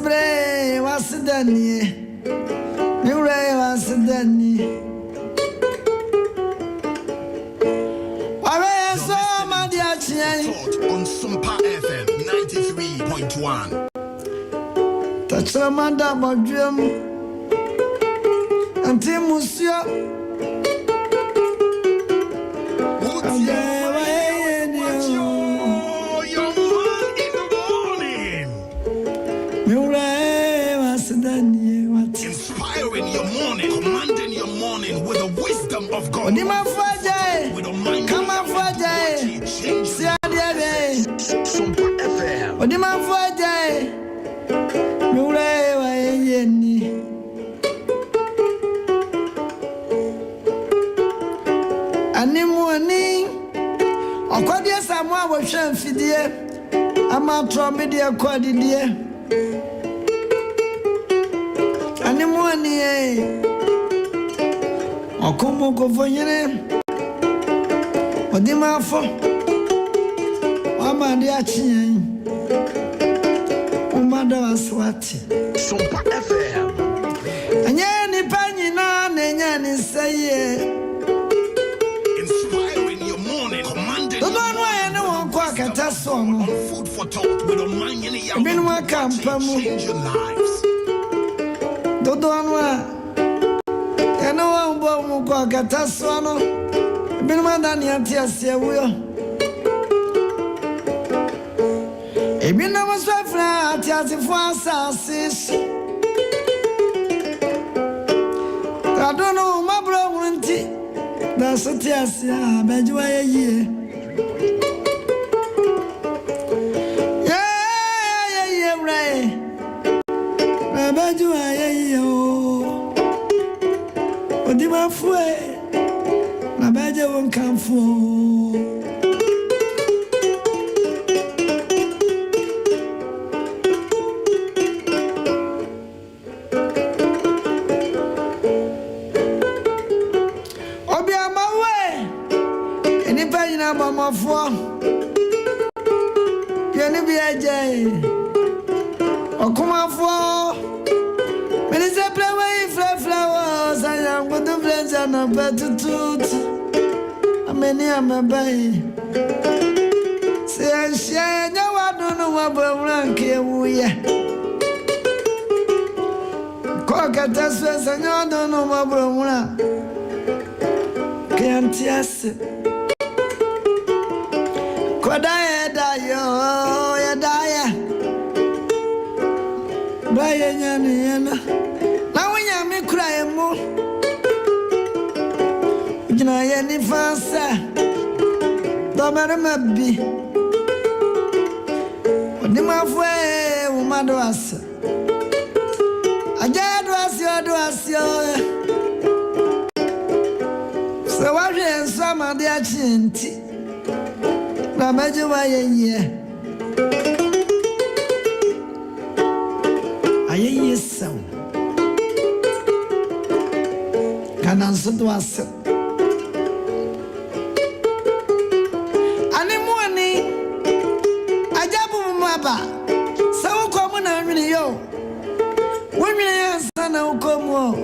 bre was dani. You was dani. I saw my dear on Sompa FM 93.1. Touch a man that my dream until Monsieur. Inspiring your morning, commanding your morning with the wisdom of God. With a mind come on, Friday. See Adea Sompa FM. What do you Friday? Mure wa yeni. Animoni. Okwadie Samuel wo hwe mfidie. Ama tro media kwadidie. Animoni Okomo govonyere Odima afọ Amade Akye Umada waswati Sompa FM. Anya ni panyina nenya ni seye Inspiring your morning, commanding your morning. Food for thought with Omanhene Yaw. Change your lives. Dodo anwa eno wa mbo mu kwa kataso no binu madani ati asewuyo ebina masafra ati asifo asase tadono mabro munti da soti asia bejuwa ye right bejuwa ye Odima fue na beje won kanfo Obi amawe eni panyina bomofo yeni bi aje okumafo Menise play flowers I am with the friends and a better tooth. I mean, I'm a bay. Say, I share no, I don't know what rank here. Cock at us, and I don't know what brown. Can't yes. Could I die? Oh, you die. Brian, now when you make cry more, you know, any fancy, don't matter, maybe. But the way, woman, was I did was your. So, what is some of the chinty? Now, imagine why a Aye, so can answer to us. Animoni, I jabu maba. So common, I really yo. Women are son of Como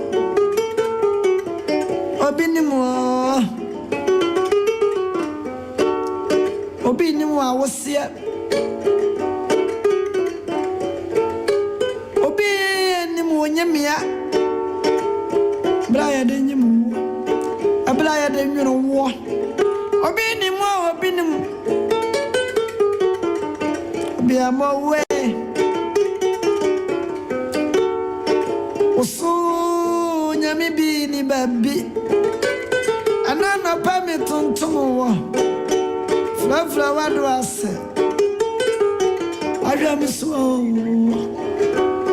Obinimo Obinimo, I was here. Nyamia Brian Denimu a Brian Denimu war Obinim be a more way Oso Nyami be ni baby Anana Pamiton Tomo Flower do I say I am so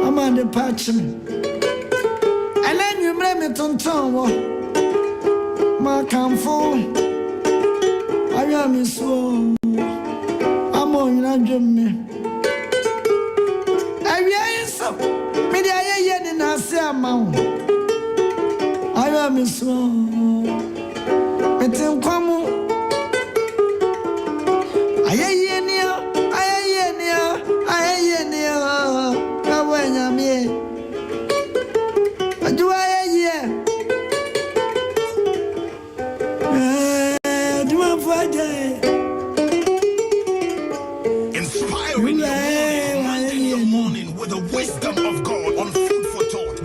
I'm on the parchment. And then you blame it on Tomo. My camphor. I am so. I'm on your dream. I am so. Maybe I am in a sermon. I am so. It's in common. I am near. I am near. I am near.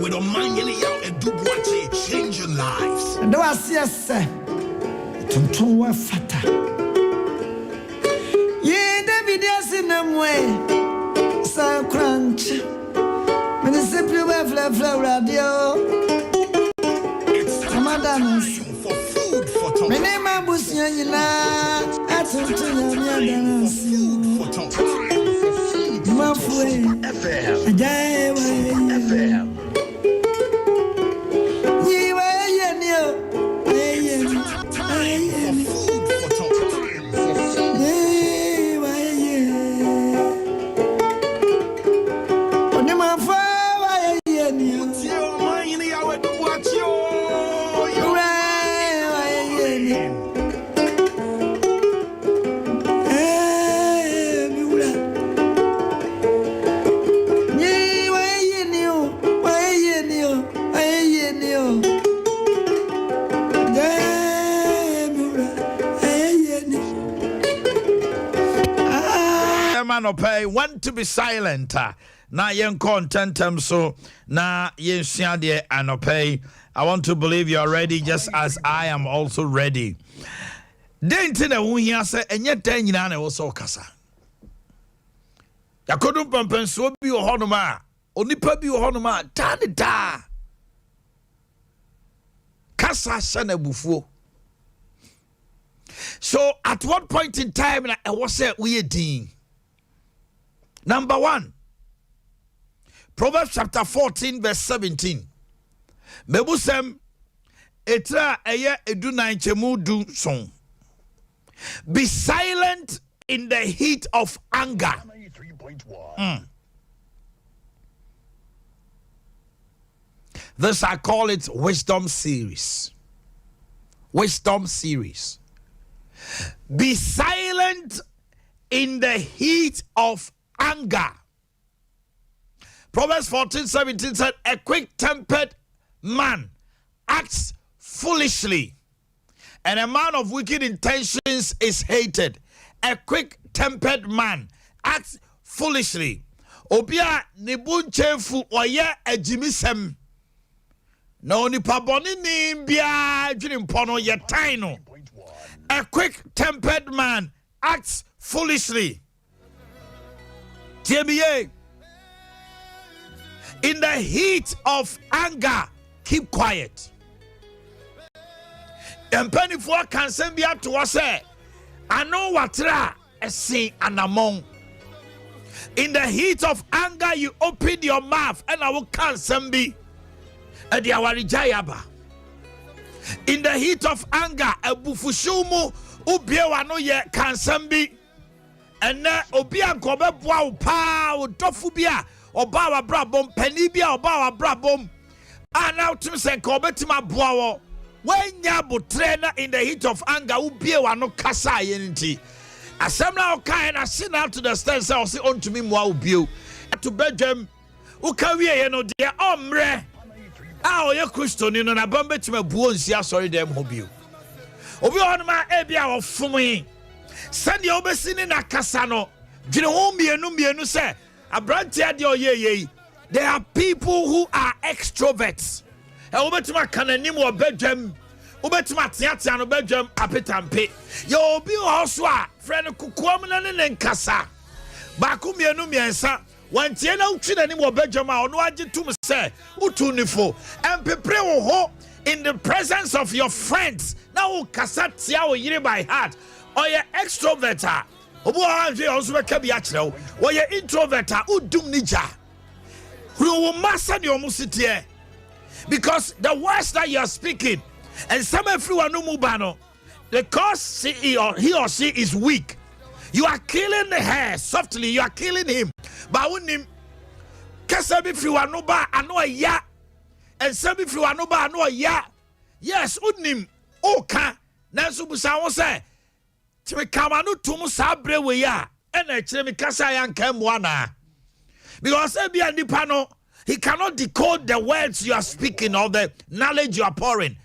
with Omanhene Yaw and Boakye, changing lives. And do I see a say? Tonton fata. Ye David yes in them way. So crunch. When it's simply fla radio. It's time for food for thought. My name is Busia Yina. I told you For thought. my friend. FM. FM. Pay want to be silent. Na yen contentem so na yen siade anope. I want to believe you are ready just as I am also ready. Denti na hu hia se enye dan nyina na wo so kasa. Yakodum pampenso bi wo honoma, onipa bi wo honoma, da. Kasa shana bufuo. So at what point in time na e wo se we din? Number 1, Proverbs chapter 14 verse 17. Mebusem etra eye edunan chemu du son. Be silent in the heat of anger. This I call it wisdom series. Wisdom series. Be silent in the heat of anger. Proverbs 14:17 said, a quick-tempered man acts foolishly, and a man of wicked intentions is hated. A quick-tempered man acts foolishly. Obia nibunchefu oye ejimisem. No nipa boni nimbia jrimpono yetaino. A quick-tempered man acts foolishly. TBA. In the heat of anger, keep quiet. And penny for can send me out to us. I know what a sing and among. In the heat of anger, you open your mouth and I will cancel me. In the heat of anger, a bufushumu ubiewa no ye cancel me. And obia gobe bwa pa dofubia oba wa brabom panibia oba wa brabom ana utim sen ko betima bwa wo wanya botre in the heat of anger ubie wa no kasa ye nti asem na okan na sin out to the stand say o se ontumi mwa ubio to bedwam uka wie ye no de omre a oye Kristo ni no na bamba tima buo nsi asori dem hobio obi onuma e bia wo fumi Send your obesini na kasano. Mienu se abrantia de oye. There are people who are extroverts. Obetima kananim or bedroom. Obetima tiatia no bedroom apetampe. Yo bi hoswa friend kukuamna ne nkasa. Baku mienu miensa. Wantie na utwi nanim or bedroom a ono age tum se utunifo. Empepre wo ho in the presence of your friends. Now kasa tia wo yire by heart. Or your extrovert, or your introvert, udum nija. Who will master your musity? Because the words that you are speaking, and some everyone no mubano, because he or she is weak. You are killing her softly, you are killing him. But when him, Kasabi Friwanuba, I know a ya, and Sabi Friwanuba, I know a ya. Yes, Udnim, Oka, Nansubusa was say. Kamanu tumu sabre we ya ena chire kasa yan kemwana because ebia nipa no he cannot decode the words you are speaking or the knowledge you are pouring.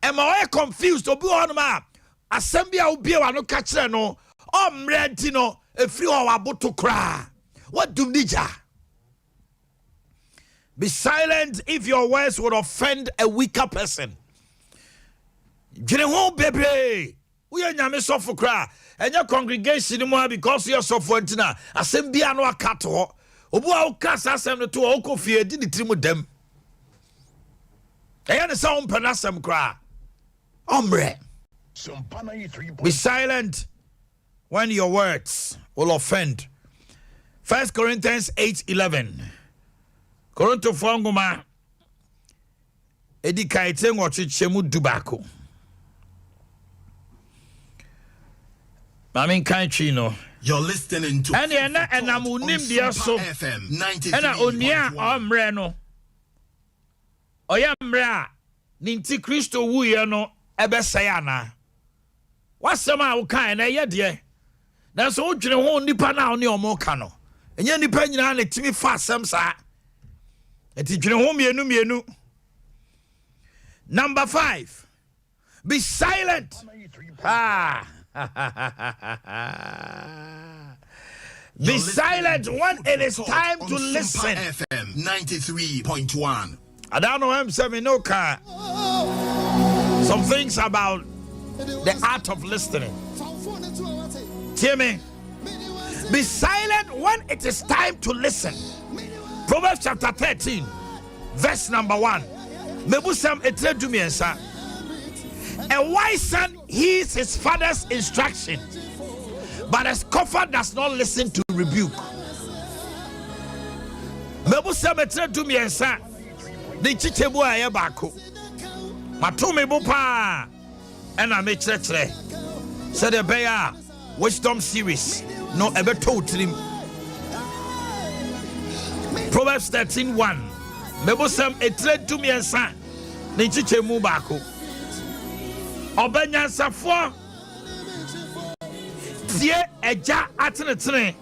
Am I confused? Obi onma asembia obi wa no ka kire no omrenti no efiri o waboto kra what do nija Be silent if your words would offend a weaker person. Jene ho bebre. We are nyame sofo kra. Enya congregation mo because you are sofo ntina. Asem bia no akato. Obu a ukasa asem no to okofie di ni trimu dem. Eya ne sa ompana asem kra. Omre. Be silent when your words will offend. 1 Corinthians 8:11. Korinto fonguma edika itengo chichemu dubako. Mamin country no. You're listening to and I'm unim dia so. FM 93.1. And onia omre no. Oya mra ninti Kristo wuye no ebesaya na. Wasema wo kan na ye de. Na so odwene ho nipa na oni omo ka no. Enye nipa nyina na timi fa asem sa. Eti dwene ho mienu. Number 5. Be silent. Be silent when it is time to listen. FM 93.1. I don't know him say me no car. Some things about the art of listening. Hear me. Be silent when it is time to listen. Proverbs chapter 13, verse number 1. Mebusam etre dumiensa. A wise son heeds his father's instruction, but a scoffer does not listen to rebuke. Mebusam etre dumiensa. The chichebu aye bako. Matumi bupa. And I make church. Said the bear wisdom series. No ever told him. Proverbs 13:1. Mebusam etre dumiensa. The chichemu bako. Obenya safo tie eja atenetene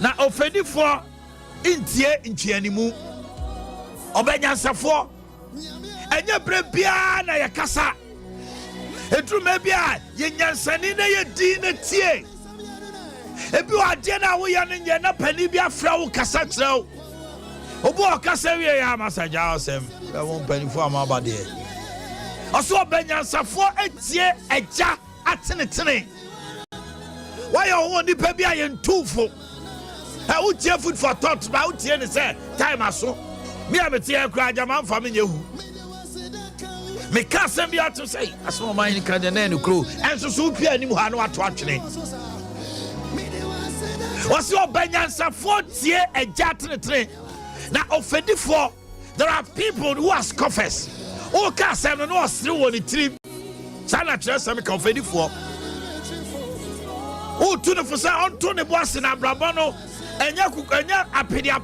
na ofedifo intie ntianimu. Obenya safo enye brebia na yakasa edrume bia ye nyansani na ye di na tie ebi wade na wo ya ne na pani bia fra wo kasa kireo obu okasa wie ya masaja osem e won pani fo amabade also benya safo etie eja atenetene why you want nipa bia ye ntufo e wo tie food for thought ba wo tie ne say time aso me abetia kra jama mfa me nyehu me ka sem bia to say aso man ni ka de na no kro enso so pia anim ha no ato atwene what's your benya safo tie eja atenetene na ofedifo. There are people who are scoffers. Oh, Cassam, no, still one trip. Sana Chess, I'm confetti for. Oh, to the Fosa, on Tony Boss and Abrabano, and Yakuanya, Apedia,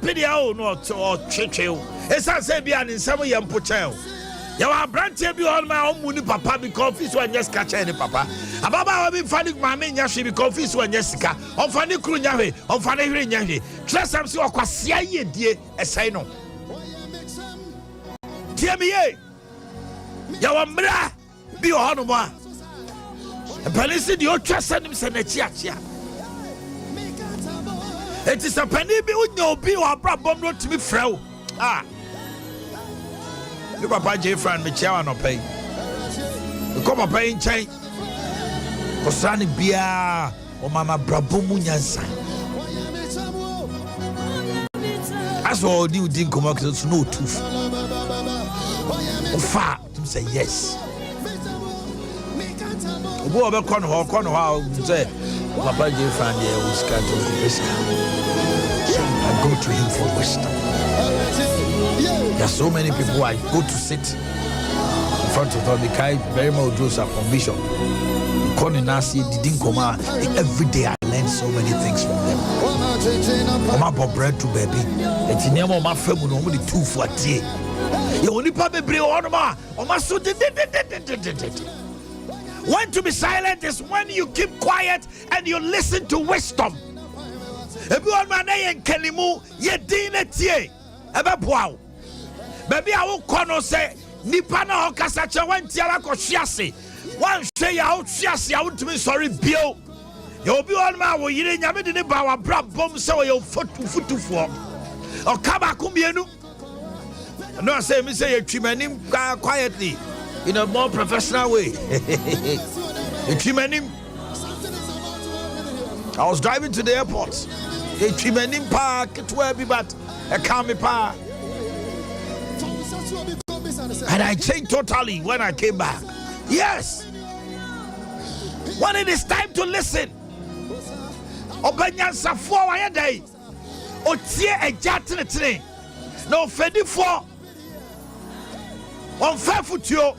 no, or Chicho. As I say, beyond in some young pochel. You are branching beyond my own money, Papa, because this one just catch any Papa. Ababa, I've been finding my main Yashi because this one Jessica, on Fanny Krunyahe, on Fanny Yahi. Trust I'm so Quasia, dear, as I know. Hear me, eh? Yawambra, be your honor. And police, you trust him, Senachia. It is a penny with no be or problem not to be fro. Ah, you Papa J. Fran, Michel, no pay. You come a paying chain. Osani Bia or Mama Brabomunyansa. As all new didn't come out, it's no tooth. Far to say yes. Go over corner, say, Papa J. Fran, was cut to the risk. I go to him for wisdom. There are so many people I go to sit in front of the guy, very much draws up from Bishop. Calling Nasi didn't come out. Every day I learn so many things from them. I'm about bread to baby. It's in my family, only 2 for a day. You only probably bring on my so when to be silent is when you keep quiet and you listen to wisdom. If you are my name Kelimu, ye dine tie. Ebe bow. Baby, I will call say Nipana Okasacha when Tiara Koshiasi. One say out Shiasi out to me sorry Bio. You'll be on my way in Yamid in a bower, brab bomb so your foot to form. Or Kabakumienu. No, I say you quietly in a more professional way. I was driving to the airport. And I changed totally when I came back. Yes. When it is time to listen. Obanyansa for why day. Otie ejatene. No fedi for. On fair futio.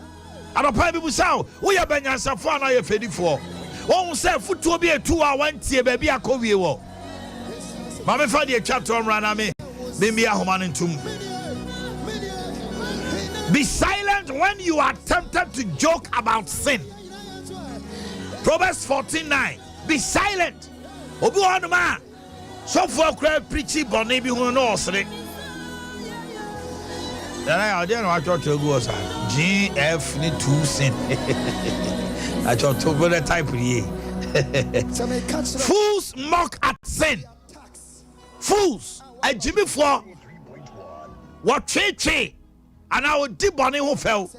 And a people sound. We are banyansa for na ye fedi for. One say futu be a 2 hour tie baby akowie wo. Mama fa the chapter on raname. Bimbi ahomanentum. Be silent when you are tempted to joke about sin. Proverbs 14:9. Be silent. Obi wanuma. So for crowd preachy bonny be who no osre. Then I don't know what to go as GF ni 2 sin. I thought to go the type here. Fools mock at sin. Fools. A Jimmy for what che. And I will deep bonny who fell.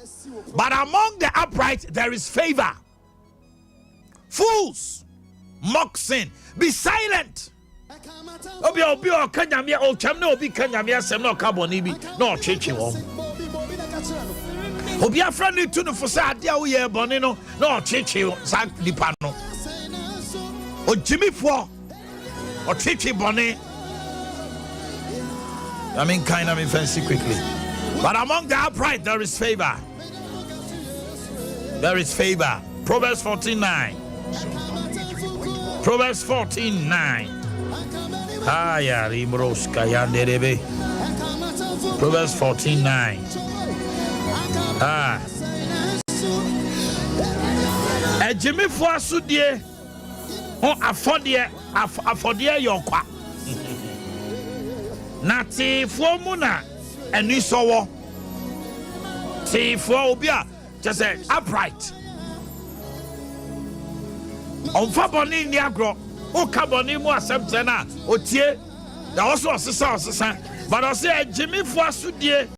But among the upright there is favor. Fools mock sin. Be silent. Obi kanyamia o cham na obi kanyamia sem na okaboni bi na ocheche wo. Obi afra ni tu no for say ade a wo ye boni no na ocheche sa dipa no. O Jimmy for ocheche boni. I mean kind of fancy quickly. But among the upright there is favor. There is favor. Proverbs 14:9. Proverbs 14:9. Proverbs 14:9. A Jimmy for Sudie on affordie yokwa. Nati for Muna and you saw T for Obia just say upright. On Faboni Niagro. O kaboni mu asem na otie da also osesa but I say Jimmy for asudie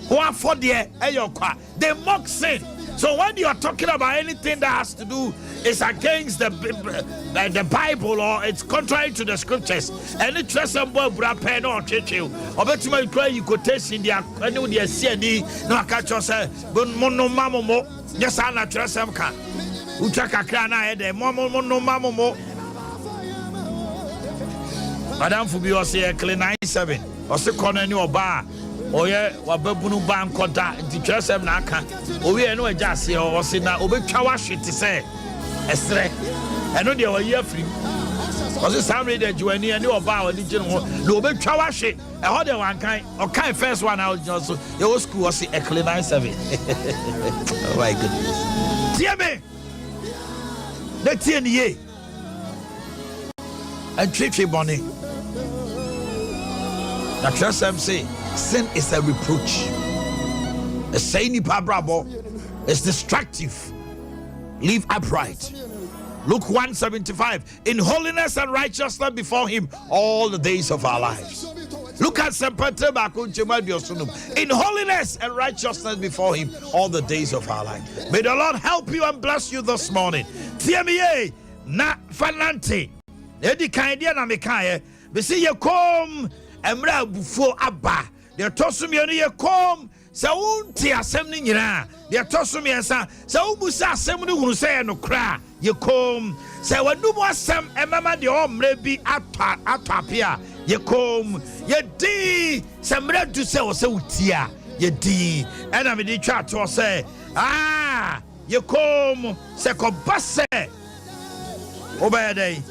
who afford there eyokwa they mock sin. So when you are talking about anything that has to do is against the Bible or it's contrary to the scriptures, any tresembo bra pen or chechew or betima cry you quotation there any with the CND no catch yourself but mono mamomo yes ana tresem ka uchaka krana ede momo mamomo. Madam Fubi was here, clean 97. Or say, corner any or bar. Or yeah, Wababunu Ban Conta, the Chesem Naka. Or we know a jazz here or say now, Obe Kawashi to say. Estre. I know they were here free. Was it somebody that you were near new about the general? No, Obe Kawashi. I heard one kind or kind first one out also. Your school was a clean 97. Oh my goodness. Dear me. The TNA. And Chichi Bonnie. Now, trust them say, sin is a reproach. A saying brabo is destructive. Live upright. Luke 1:75. In holiness and righteousness before him all the days of our lives. Look at Sompa. In holiness and righteousness before him all the days of our life. May the Lord help you and bless you this morning. TMA na fanante. Edi kandia na mekaye. Be see ye come emra bufo aba. De tosum ye no ye come. Sa unti asem ni nyina. De tosum ye sa. Sa ubusa asem ni hunu se ye no kra. Ye come. Sa wadu mo asem emama de omre bi atapia. Ye come. Ye di. Sa mra du se o se utia. Ye di. Ena me di twa to say. Ye come. Se ko basse. Obey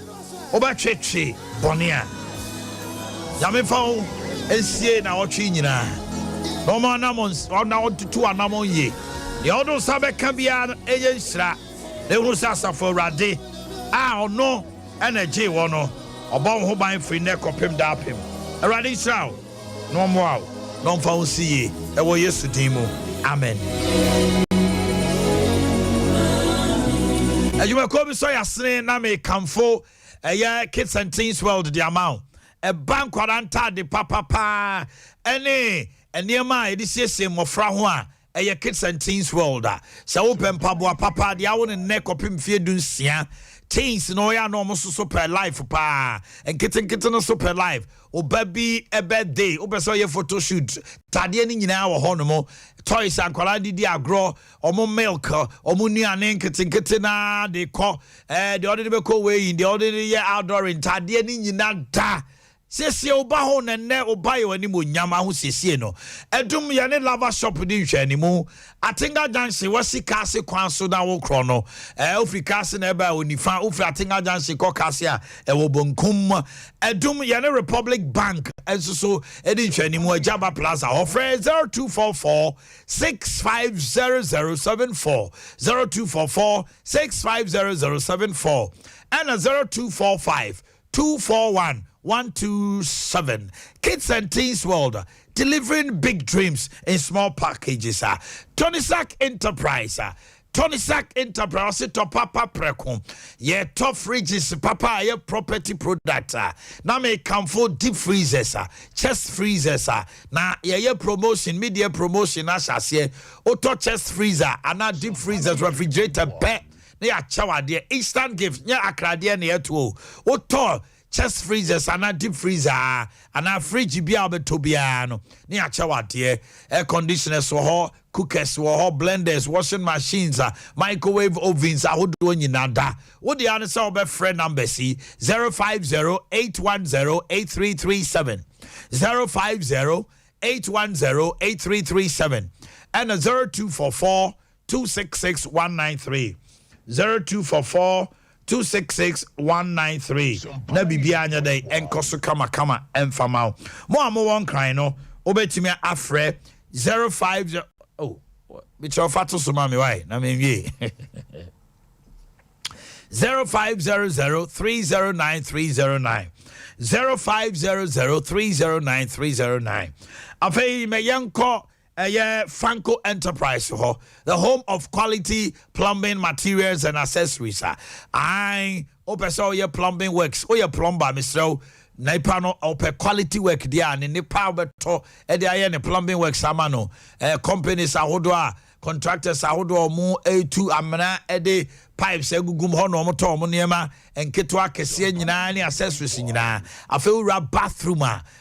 Oba cheche bonia yame fawo esie na otwe nyina no ma namons na otutu anamon ye ye odo sabe ka bia eye nsira de hu sasafo rade ono energy wo no obon ho ban free ne kopem da apem rade nsira no mo aw no fa wo siye e wo Yesu din mu amen. Ajuma ko bi so yasene na me kamfo kids and teens world the amount a bank quaranta de papa any enema e di siesie mofra ho a eye kids and teens world a se open pabo papa dia wo ne neck opim fie dunsia teens no ya no mo so per life pa and kitten no super life o baby a birthday o person ye photo shoot tade ni nyina wo ho no mo toys akwala didi agro omo milk omo nuane kitten na de ko the other be ko we in the other ye outdoor in tade ni nyina da sese oba ho nene oba ye wani mo nyama ho sese no edum ye ne lava shop di nhwani mu atinga janse wasi kase kwan so na wo kro no ofi kase na eba onifa ofi atinga janse ko kase a wo bonkum edum ye ne Republic Bank enso so edi nhwani mu Ajaba Plaza offer 0244 650074 0244 650074 and 0245 241 127. Kids and Teens World, delivering big dreams in small packages. Tony Sack Enterprise. Tony Sack Enterprise to papa prekum. Yeah, top fridges, papa, yeah, property product. Now may come for deep freezers, chest freezers. Now, yeah, promotion, media promotion, as I say, auto chest freezer, and now deep freezers, refrigerator, pet. Yeah, chawa, dear, instant gift, yeah, akradia near to auto. Chest freezers and a deep freezer and a fridge be able to be no near chawati air conditioners or cookers or blenders, washing machines, microwave ovens. I would do in nada. What the answer of a friend number C 050-810-8337 050-810-8337 and a 0244 266 193 0244 266-193. Na bibia anya dey enkoso kama emfama. Mo amo won kran no, obetimi afre 050 oh, which of fato so mami why? Na me wie. 0500-309-309 0500-309-309 afei me yanko Franco Enterprise, the home of quality plumbing materials and accessories. I open so your plumbing works, or your plumber, Mr. Naipano, open quality work there, and in the power to the plumbing works, Samano, companies, Ahodoa, contractors, Ahodoa, Mo A2, Amana, Ede, pipes, Egugum Hono, Moto, Moniema, and Ketwa, Kessian, any accessories in Yana. I feel bathroom,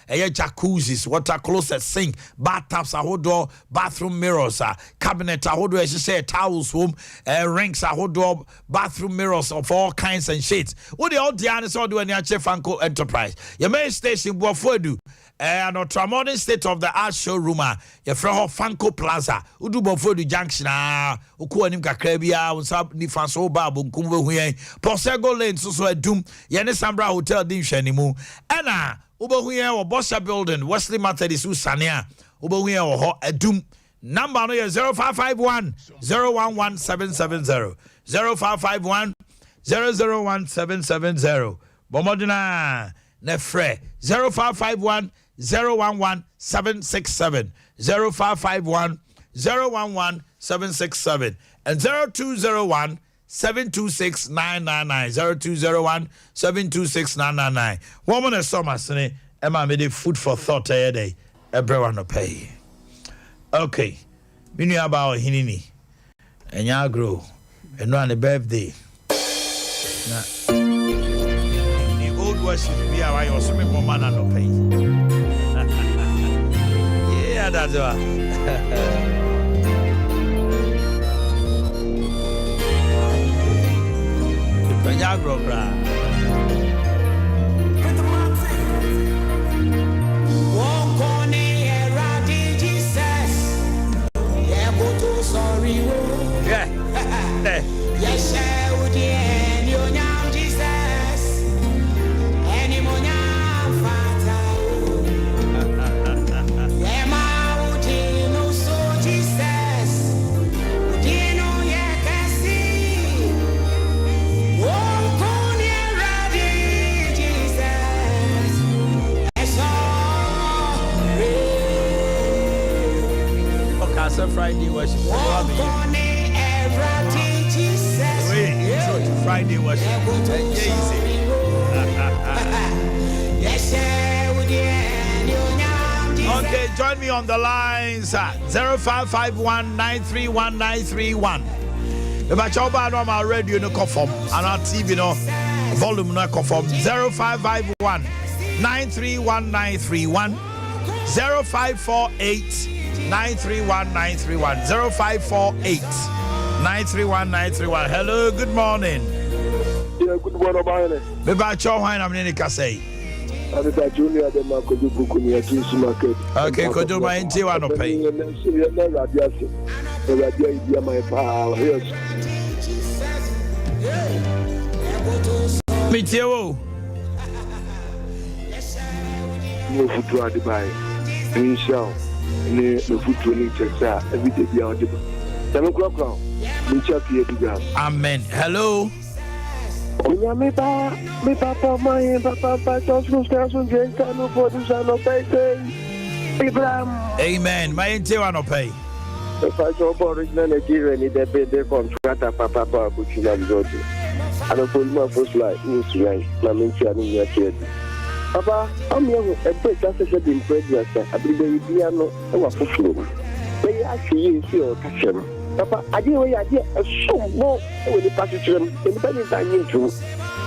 jacuzzis, water closet, sink, bathtubs, Ahodo, bathroom mirrors, cabinet, Ahodo, as you say, towels, room, ranks, Ahodo, bathroom mirrors of all kinds and shades. What the old Dianas or do any Franco Enterprise? Your main station, Boafodu. And a modern state of the art showroom, your friend Franco Plaza, Udu Bofodu Junction, Ukuanim Kakrebia, Usab Nifanso Babu, Kumbo, Posego Lane, so a doom, Yanisambra Hotel Dinshanimu, Anna, Ubohuya or Bossa Building, Wesley Methodist Usania, Ubohuya or a doom. Number 0551 011 770 0551 001 770 Bomodina Nefre 0551 011 767 0551 011 767 and 0201 726 999 0201 726 999. Woman is summer, Sonny. Emma made food for thought a day. Everyone will pay. Okay. We knew about Hinini and y'all grow and on the birthday. Now, the old worship be our also me woman and no pay. Yeah, that's all. Y'all bra. Yeah. Yes, I would you now, Jesus. Any more now, Father. Yeah, my would no so Jesus. Would you know, yeah, can see. Friday worship. Friday worship. On Okay, join me on the lines at 0551-931-931. If I chop out on my radio, no conform, and our TV, no volume, no conform. 0551-931-931. 0548-931-931. 0548-931-931. Hello, good morning. Yeah, good morning, Omanhene. If I chop wine, I'm in the say. Adea Junior, the market, you book on your juice market. Okay, could you mind to one pay? My power, yes. Me too. No food to Dubai. In shall, no food to Nigeria, every day beyond the 7 o'clock now. We check here to Amen. Hello. Me papa, my papa, just no production of Amen. My one pay. If I saw original Nigeria, need a bed contract, papa, which you have got. I don't put my first life, news to life, Lamentia in your kid. Papa, I'm young, a bit that's a good impression. I believe the piano, I was for sure. They actually see your passion. Papa, I did so more with the passion, independent I need to.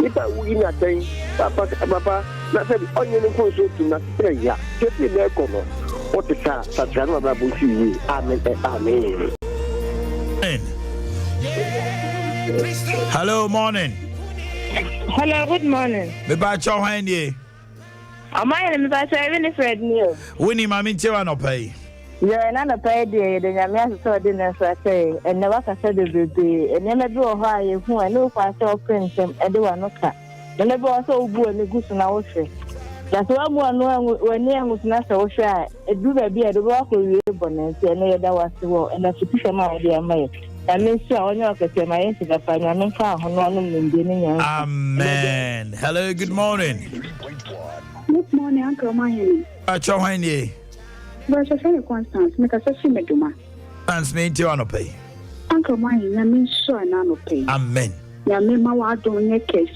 If I win a thing, Papa, not said onion to not say, yeah, get me there, come. What is that? Such another bullshit. Amen. Hello, morning. Hello, good morning. Me ba cho hwan die. My name is Winnie Fred Neil. Winnie mami nche wa no pay. Yeah, na no pay dey the nyame so dey na so say and never ka say the baby and never do ho aye hu and no kwa so princem e dey wa no ka. And never also ubu ani gusu na wo hwe. That's why mo no when you gusu na so hwe a e du ba bi e do wa ko wie bonanti and e da wa se wo and na fitisha ma wo dey amaye. Amen. Hello, good morning. Good morning, Uncle Omanhene. Acho hwan ye? Verse Constance, make a session meduma. Trans me nti wa no pay. Uncle Omanhene, I mean sure na no pay. Amen. Ya me ma wa don ye kese.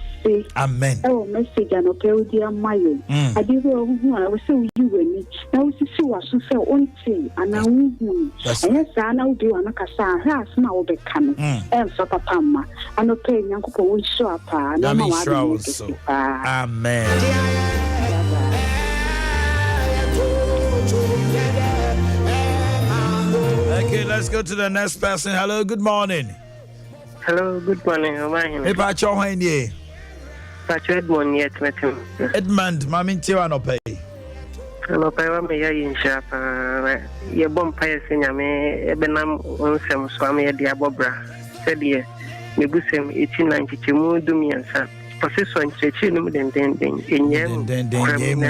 Amen. Oh, message no pay with your mayo. I did who I was so you weni. Now we see was so say onti and I wu. And yes, I now do anakasa has na obe kan. So papa ma. I no pay nyankopo we show up. Na ma wa do. Amen. Okay, let's go to the next person. Hello, good morning. Hello, good morning. Omanhene. Hey, pa cho hwan ye? Edmond yet met him. Edmond, mami nti wa no pay. No pay wa me ya yin sharp. Ye bom pay se nyame e benam onsem so am ye dia bobra. Said ye me busem 1892 mu dumiansa. Professor nchechi no den enyem.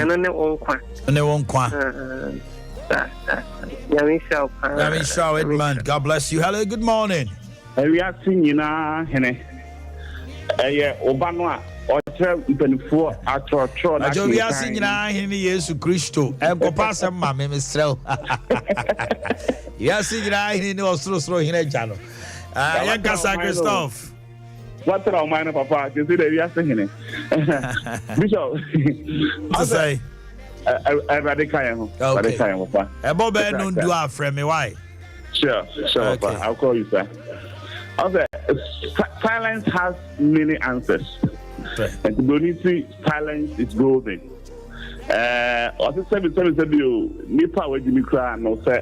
No ne onkwa. Ne wonkwa. Nyame sharp. Nyame sharp, Edmond. God bless you. Hello, good morning. We are seeing hene. Obano Otra Ipenfo Atro. Ajo we are seeing hene Yesu Kristo. Enkopa sem ma me mesrel. We are seeing hene no sro hene jano. Yankasa Christophe. What are my papa? You see that we are seeing Bishop. To say Radical. Papa. Ebo be no do afre me why? Sure, okay. Papa. I'll call you, sir. Okay, silence has many answers. And to don't see silence is golden. Also, 7 you nipa we Jimmy cry no say.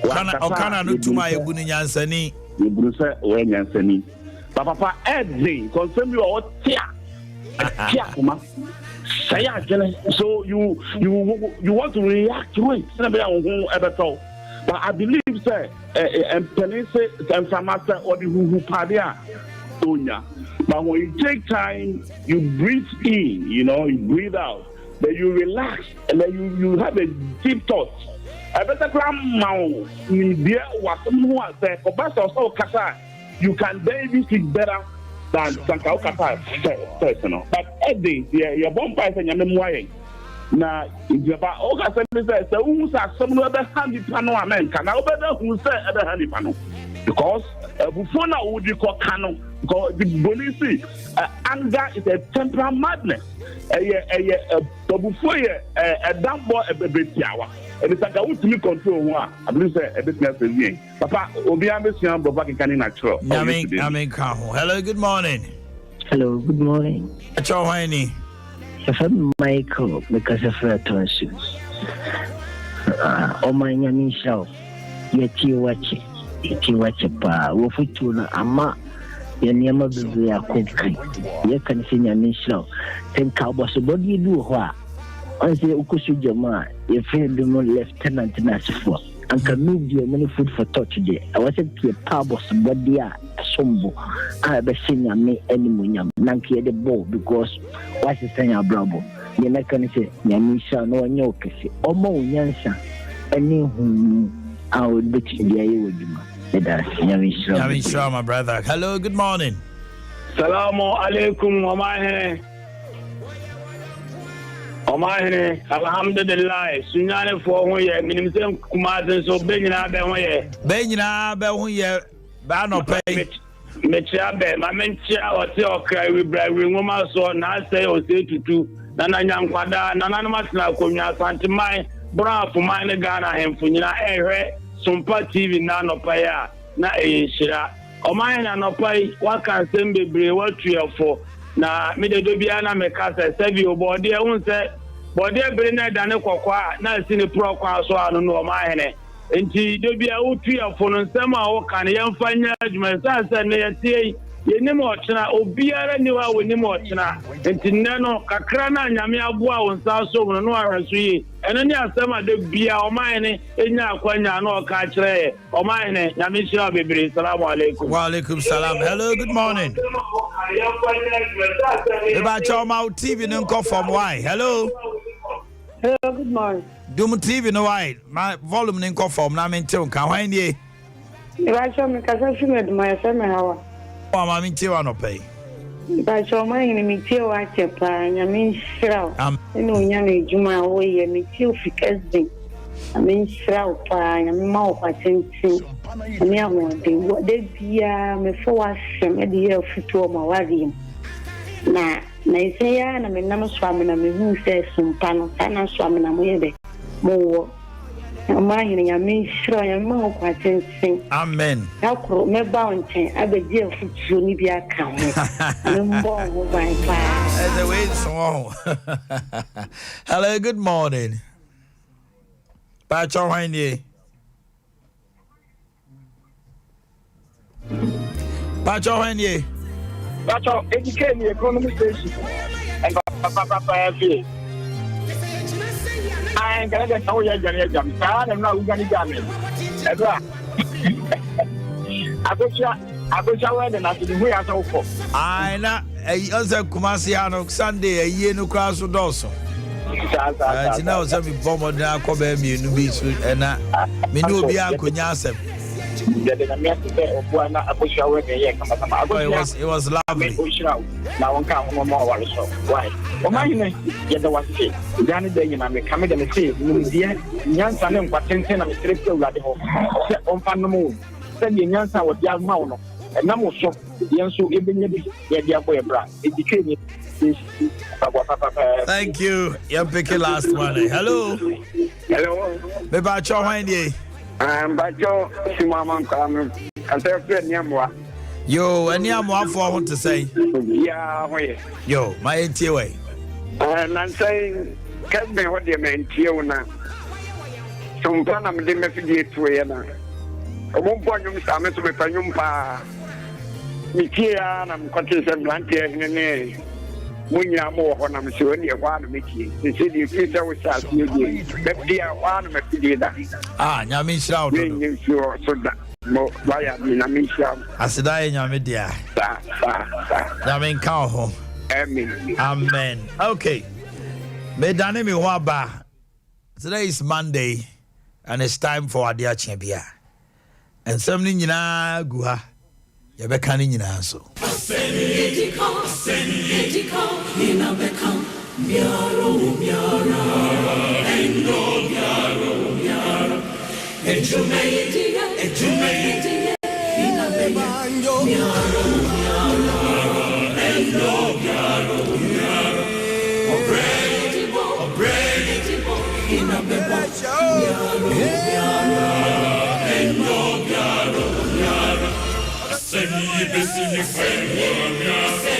Okana no tuma ebu ni nyansani. You say we nyansani. Papa Eddie, concern you or tia. Tia kuma. Say again. So you want to react to it. Somebody who ever told. But I believe, sir, and Penise and Samasa or the who padia, Tonya. But when you take time, you breathe in, you breathe out, then you relax, and then you have a deep thought. I better grandma, dear, was someone said, you can baby speak better than Sankao Kata, personal. But Eddie, your bomb price and your memoir. Na ìjọba ọgá sẹ́mi sẹ́ ṣe ń sá sẹ́mi ẹbẹ̀ hàn nípa náà amẹ́ nǹkan náà ọbẹ̀ dẹ̀ hùn sẹ́ ẹbẹ̀ hàn nípa náà because ẹ̀bùfọ́ náà wò di kọ́ kánú because the bonisi anger is a temporal madness ẹ̀bùfọ́ yẹ ẹ̀dánbọ̀ ẹ̀bẹ̀bẹ̀ tiawa And it's like I want to control one. I believe a bit less than me. Papa, Obiambe Siam, Boakye can natural. Hello, good morning. Hello, good morning. Holiness. I'm Michael, because of her tonsils. Omanhene Yaw, Yeti Wache pa, Wofutuna, Ama, Yanyama Bibia Kokai, Yakan Sinyami Yaw, then Cowboys, what do you do? I say, Ukusu Jama, your friend, the Lieutenant Nasifo, and can move your many food for thought today. I wasn't to a pabos, but they are sombo. I have seen me any munyam, Nanki the ball, because what's the thing bravo? You're not going to say, Yamisha, no one yoke, or more Yansa, any whom I would bet you the with you. Yamisha, my brother. Hello, good morning. Salamu alaikum, Omanhene, alhamdulillah, sunyane for one year, minimum Kumatin, so Benina Behoye, Bano pay. Mechabe, my mentia or Teoka, we brave woman so now say or say to two, Nanayam Quada, Nanamasna, Kumya Santimai, Bra for mine Ghana and Funina, Sompa TV, Nano Paya, Na Shira. Omanhene no pay, what can send be what 3 or 4. Na me de dobiana me kasa sebi obode won se bode brina dane kokwa na sini pro kwa so anu no Omanhene enti dobia utuafo no nsem a wo kan yemfanya adwuma sanse ne yetie yenim ochina obiara ni wa wonim ochina enti nne no kakra na nyame aboa won sa so no no ahweso yi ene ne asem a de bia Omanhene enya akwanya na o ka kire Omanhene nyame shira bebre. Assalamu alaikum. Wa alaikum salam. Hello, good morning. About your mouth TV no come from why? Hello. Hello, good morning. Doom TV no why? My volume no come from na mention kan why nie? About your me kasa fimed my family hawa. O ma mention wa no pay. About your Omanhene me tie wa chepa nyame shira. Eno nya na ejuma wo ye me tie ofikasdin. Nyame shira pa nyame ma o kwatenti. Me ahode de bia me fo wa hwem e de ye futu o ma wari na ise ya na me nam swame na me hu se Sompa no sana swame na mo ye de mo wo Omanhene nyame shira nyame ma o kwatenti. Amen. Akro me ba onten abeje futu ni bia ka ho me mbo ho ban pa. As a way so. Hello, good morning. Pacho Holiness. Pacho Holiness. Pacho, educate me economic station. And Papa FA. I ain't gonna get how you're gonna jump. I'm not gonna jump. I go shower and I do we are so for. I na also Kumasi Hano Sunday a year no cross with also. You know, some bomb na kobe mi no be so na me no be ankonya asem. It was lovely. Now one count more why? Omanhene yet was say Danny Day and I may come in and say, Yansan and Patenton and Strip to Radical on Panamo. Send the Yansan with Young Mauno. And now so Yansu even the boy bra. It became thank you. You pick the last one. Hello. Hello. About your Holiness. But Joe Simaman come and say, Yo, any more for I want to say? Yeah, wait. Yo, my way. And I'm saying, tell me what you meant, Tiona. Some plan of the message to Yana. A one point you summit to me, Payumpa. Mikia, and I'm conscious of Blantia in the name. When you are more when I'm sure you want to make it. The city future was out. You dear one of the Ah, Yamisha, you sure so that. Why I mean, I said, I am media. Yamin Cow. Amen. Okay. Medane mi waba. Today is Monday, and it's time for Adea Akye Abia. And something nyina guha. Yabeka ni nyina so. Send me